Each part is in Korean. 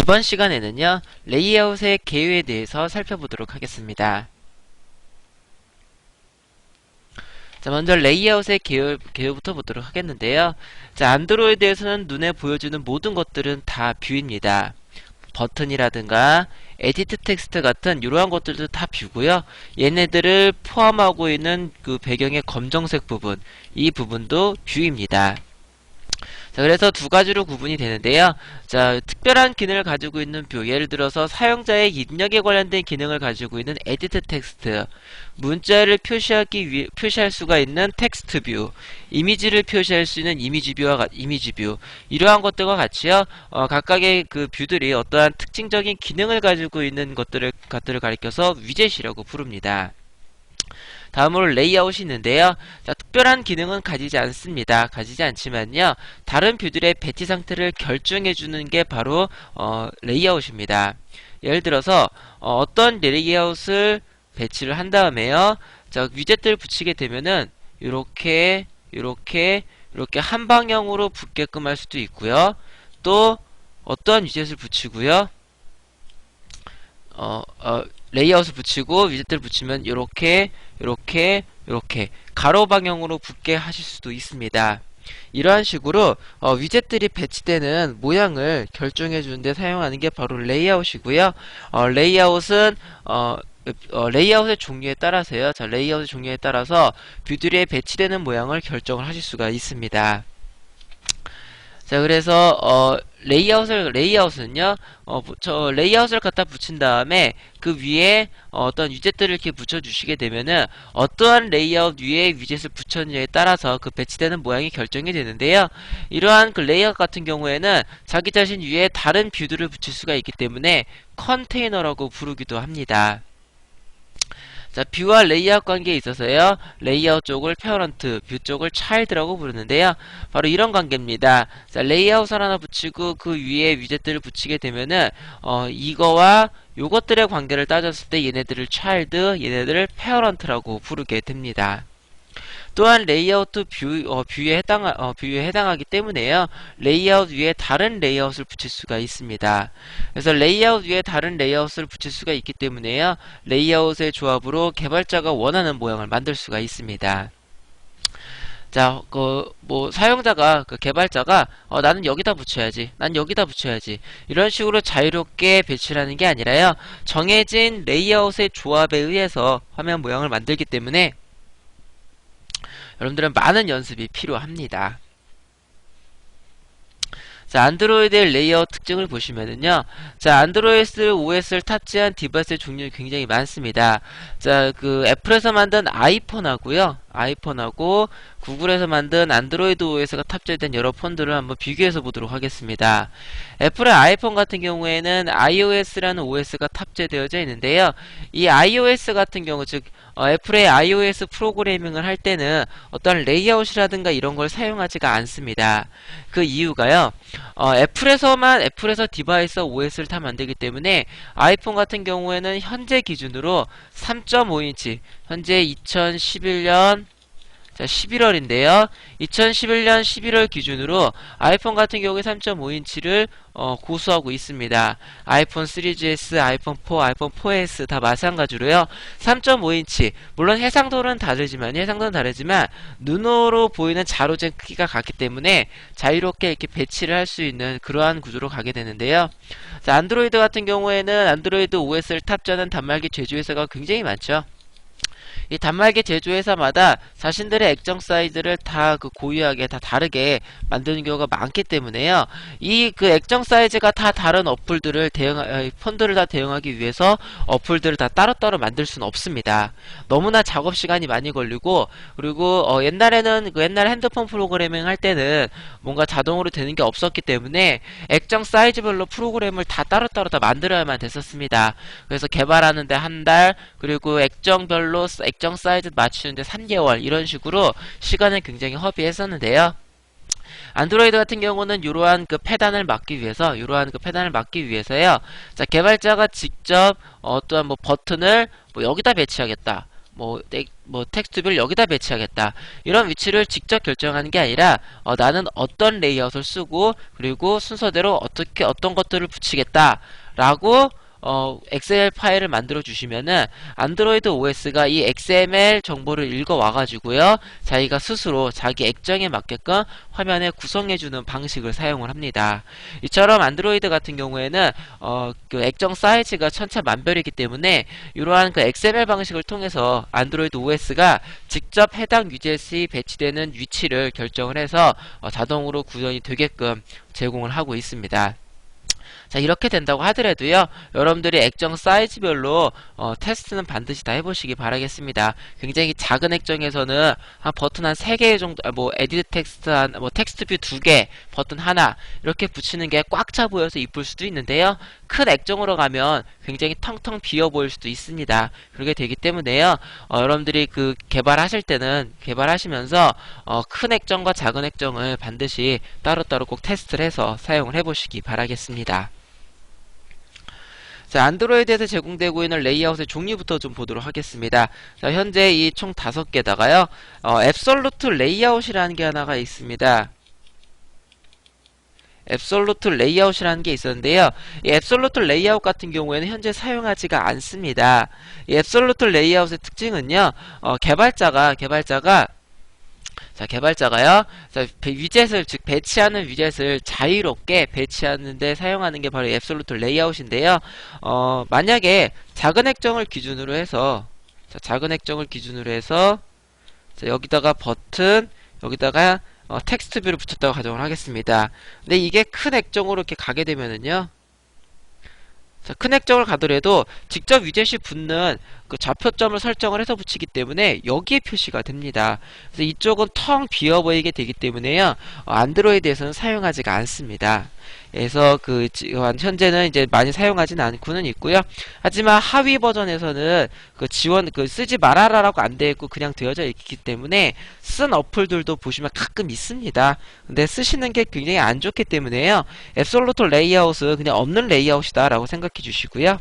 이번 시간에는요, 레이아웃의 개요에 대해서 살펴보도록 하겠습니다. 자, 먼저 레이아웃의 개요부터 보도록 하겠는데요. 자, 안드로이드에서는 눈에 보여주는 모든 것들은 다 뷰입니다. 버튼이라든가 에디트 텍스트 같은 이러한 것들도 다 뷰고요. 얘네들을 포함하고 있는 그 배경의 검정색 부분, 이 부분도 뷰입니다. 자, 그래서 두 가지로 구분이 되는데요. 자, 특별한 기능을 가지고 있는 뷰, 예를 들어서 사용자의 입력에 관련된 기능을 가지고 있는 에디트 텍스트, 문자를 표시할 수가 있는 텍스트 뷰, 이미지를 표시할 수 있는 이미지 뷰, 이러한 것들과 같이요. 각각의 그 뷰들이 어떠한 특징적인 기능을 가지고 있는 것들을 가리켜서 위젯이라고 부릅니다. 다음으로 레이아웃이 있는데요. 자, 특별한 기능은 가지지 않습니다. 가지지 않지만요. 다른 뷰들의 배치 상태를 결정해주는 게 바로 레이아웃입니다. 예를 들어서 어떤 레이아웃을 배치를 한 다음에요. 자, 위젯들을 붙이게 되면은 이렇게 한 방향으로 붙게끔 할 수도 있고요. 또 어떠한 위젯을 붙이고요. 레이아웃을 붙이고 위젯들을 붙이면 이렇게 가로 방향으로 붙게 하실 수도 있습니다. 이러한 식으로 위젯들이 배치되는 모양을 결정해 주는데 사용하는 게 바로 레이아웃이고요. 레이아웃은 레이아웃의 종류에 따라서요. 자, 레이아웃의 종류에 따라서 뷰들이 배치되는 모양을 결정을 하실 수가 있습니다. 자, 그래서 레이아웃은요, 레이아웃을 갖다 붙인 다음에 그 위에 어떤 위젯들을 이렇게 붙여주시게 되면은 어떠한 레이아웃 위에 위젯을 붙였느냐에 따라서 그 배치되는 모양이 결정이 되는데요. 이러한 그 레이아웃 같은 경우에는 자기 자신 위에 다른 뷰들을 붙일 수가 있기 때문에 컨테이너라고 부르기도 합니다. 자, 뷰와 레이아웃 관계에 있어서요. 레이아웃 쪽을 페어런트, 뷰 쪽을 차일드라고 부르는데요. 바로 이런 관계입니다. 자, 레이아웃을 하나 붙이고 그 위에 위젯들을 붙이게 되면은 이거와 요것들의 관계를 따졌을 때 얘네들을 차일드, 얘네들을 페어런트라고 부르게 됩니다. 또한 레이아웃도 뷰에 해당하기 때문에요. 레이아웃 위에 다른 레이아웃을 붙일 수가 있습니다. 그래서 레이아웃 위에 다른 레이아웃을 붙일 수가 있기 때문에요. 레이아웃의 조합으로 개발자가 원하는 모양을 만들 수가 있습니다. 자, 사용자가, 개발자가, 나는 여기다 붙여야지. 난 여기다 붙여야지. 이런 식으로 자유롭게 배치를 하는 게 아니라요. 정해진 레이아웃의 조합에 의해서 화면 모양을 만들기 때문에 여러분들은 많은 연습이 필요합니다. 자, 안드로이드의 레이아웃 특징을 보시면은요. 자, 안드로이드 OS를 탑재한 디바이스의 종류가 굉장히 많습니다. 자, 애플에서 만든 아이폰하고 구글에서 만든 안드로이드 OS가 탑재된 여러 폰들을 한번 비교해서 보도록 하겠습니다. 애플의 아이폰 같은 경우에는 iOS라는 OS가 탑재되어져 있는데요. 이 iOS 같은 경우, 즉 애플의 iOS 프로그래밍을 할 때는 어떤 레이아웃이라든가 이런 걸 사용하지가 않습니다. 그 이유가요. 애플에서 디바이스 OS를 다 만들기 때문에 아이폰 같은 경우에는 현재 기준으로 3.5인치, 현재 2011년 11월인데요. 2011년 11월 기준으로 아이폰 같은 경우에 3.5인치를 고수하고 있습니다. 아이폰 3GS, 아이폰 4, 아이폰 4S 다 마찬가지로요. 3.5인치, 물론 해상도는 다르지만 눈으로 보이는 자로젠 크기가 같기 때문에 자유롭게 이렇게 배치를 할 수 있는 그러한 구조로 가게 되는데요. 자, 안드로이드 같은 경우에는 안드로이드 OS를 탑재하는 단말기 제조회사가 굉장히 많죠. 이 단말기 제조회사마다 자신들의 액정 사이즈를 다 고유하게 다 다르게 만드는 경우가 많기 때문에요. 이 액정 사이즈가 다 다른 폰들을 다 대응하기 위해서 어플들을 다 따로따로 만들 수는 없습니다. 너무나 작업 시간이 많이 걸리고, 그리고 옛날에는 옛날 핸드폰 프로그래밍 할 때는 뭔가 자동으로 되는 게 없었기 때문에 액정 사이즈별로 프로그램을 다 따로따로 다 만들어야만 됐었습니다. 그래서 개발하는데 한 달, 그리고 액정별로 액정 사이즈 맞추는데 3개월, 이런 식으로 시간을 굉장히 허비했었는데요. 안드로이드 같은 경우는 이러한 패단을 막기 위해서요. 자, 개발자가 직접 어떠한 버튼을 여기다 배치하겠다, 뭐 텍스트뷰를 여기다 배치하겠다. 이런 위치를 직접 결정하는 게 아니라 나는 어떤 레이아웃을 쓰고 그리고 순서대로 어떻게 어떤 것들을 붙이겠다라고 XML 파일을 만들어 주시면은 안드로이드 OS가 이 XML 정보를 읽어 와가지고요, 자기가 스스로 자기 액정에 맞게끔 화면에 구성해 주는 방식을 사용을 합니다. 이처럼 안드로이드 같은 경우에는 그 액정 사이즈가 천차만별이기 때문에 이러한 그 XML 방식을 통해서 안드로이드 OS가 직접 해당 위젯이 배치되는 위치를 결정을 해서 자동으로 구현이 되게끔 제공을 하고 있습니다. 자, 이렇게 된다고 하더라도요, 여러분들이 액정 사이즈별로 테스트는 반드시 다 해보시기 바라겠습니다. 굉장히 작은 액정에서는 한 버튼 한 3개 정도, 뭐 에디트 텍스트 뭐 텍스트 뷰 2개, 버튼 하나 이렇게 붙이는 게 꽉 차 보여서 이쁠 수도 있는데요, 큰 액정으로 가면 굉장히 텅텅 비어 보일 수도 있습니다. 그렇게 되기 때문에요, 여러분들이 그 개발하실 때는 개발하시면서 큰 액정과 작은 액정을 반드시 따로따로 꼭 테스트를 해서 사용을 해보시기 바라겠습니다. 자, 안드로이드에서 제공되고 있는 레이아웃의 종류부터 좀 보도록 하겠습니다. 자, 현재 이 총 5개다가요, 앱솔루트 레이아웃이라는 게 하나가 있습니다. 앱솔루트 레이아웃이라는 게 있었는데요, 이 앱솔루트 레이아웃 같은 경우에는 현재 사용하지가 않습니다. 이 앱솔루트 레이아웃의 특징은요, 개발자가요, 자, 위젯을, 즉, 배치하는 위젯을 자유롭게 배치하는데 사용하는 게 바로 앱솔루트 레이아웃인데요, 만약에 작은 액정을 기준으로 해서, 자, 여기다가 버튼, 여기다가 텍스트 뷰를 붙였다고 가정을 하겠습니다. 근데 이게 큰 액정으로 이렇게 가게 되면은요, 자, 큰 액정을 가더라도 직접 위젯이 붙는 그 좌표점을 설정을 해서 붙이기 때문에 여기에 표시가 됩니다. 그래서 이쪽은 텅 비어 보이게 되기 때문에요, 안드로이드에서는 사용하지가 않습니다. 그래서 현재는 이제 많이 사용하지는 않고는 있고요. 하지만 하위 버전에서는 쓰지 말아라라고 안 되어 있고 그냥 되어져 있기 때문에 쓴 어플들도 보시면 가끔 있습니다. 근데 쓰시는 게 굉장히 안 좋기 때문에요, 앱솔루트 레이아웃은 그냥 없는 레이아웃이다 라고 생각해 주시고요.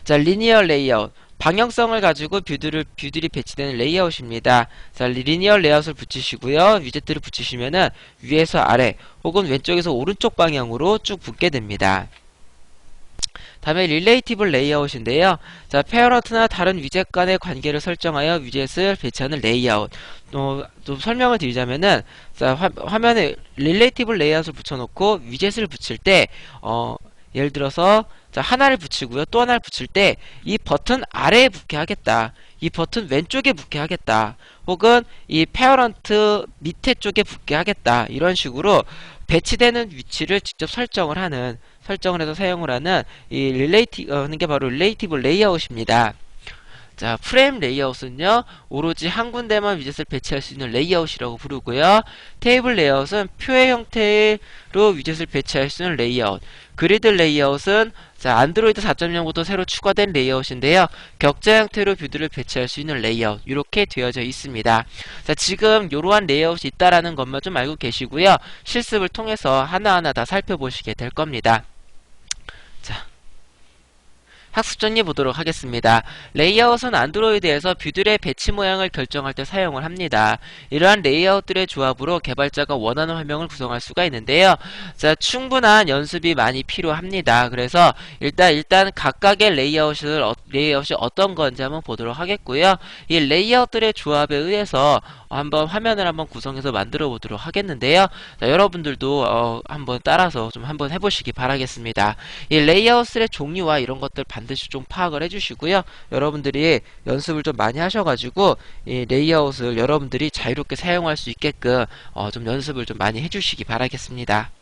자, 리니어 레이아웃, 방향성을 가지고 뷰들이 배치되는 레이아웃입니다. 자, 리니어 레이아웃을 붙이시고요, 위젯들을 붙이시면은 위에서 아래 혹은 왼쪽에서 오른쪽 방향으로 쭉 붙게 됩니다. 다음에 릴레이티브 레이아웃인데요, 자, 페어런트나 다른 위젯 간의 관계를 설정하여 위젯을 배치하는 레이아웃. 좀 설명을 드리자면은, 자, 화면에 릴레이티브 레이아웃을 붙여놓고 위젯을 붙일 때, 예를 들어서, 자, 하나를 붙이고요, 또 하나를 붙일 때 이 버튼 아래에 붙게 하겠다, 이 버튼 왼쪽에 붙게 하겠다, 혹은 이 페어런트 밑에 쪽에 붙게 하겠다, 이런 식으로 배치되는 위치를 직접 설정을 해서 사용을 하는 하는 게 바로 릴레이티브 레이아웃입니다. 자, 프레임 레이아웃은요, 오로지 한 군데만 위젯을 배치할 수 있는 레이아웃이라고 부르고요. 테이블 레이아웃은 표의 형태로 위젯을 배치할 수 있는 레이아웃. 그리드 레이아웃은, 자, 안드로이드 4.0부터 새로 추가된 레이아웃인데요, 격자 형태로 뷰들을 배치할 수 있는 레이아웃, 이렇게 되어져 있습니다. 자, 지금 이러한 레이아웃이 있다라는 것만 좀 알고 계시고요, 실습을 통해서 하나하나 다 살펴보시게 될 겁니다. 자, 학습 정리 보도록 하겠습니다. 레이아웃은 안드로이드에서 뷰들의 배치 모양을 결정할 때 사용을 합니다. 이러한 레이아웃들의 조합으로 개발자가 원하는 화면을 구성할 수가 있는데요, 자, 충분한 연습이 많이 필요합니다. 그래서 일단 각각의 레이아웃이 어떤 건지 한번 보도록 하겠고요, 이 레이아웃들의 조합에 의해서 화면을 한번 구성해서 만들어 보도록 하겠는데요, 자, 여러분들도 한번 따라서 좀 한번 해보시기 바라겠습니다. 이 레이아웃의 종류와 이런 것들 반드시 좀 파악을 해주시고요, 여러분들이 연습을 좀 많이 하셔가지고 이 레이아웃을 여러분들이 자유롭게 사용할 수 있게끔 좀 연습을 좀 많이 해주시기 바라겠습니다.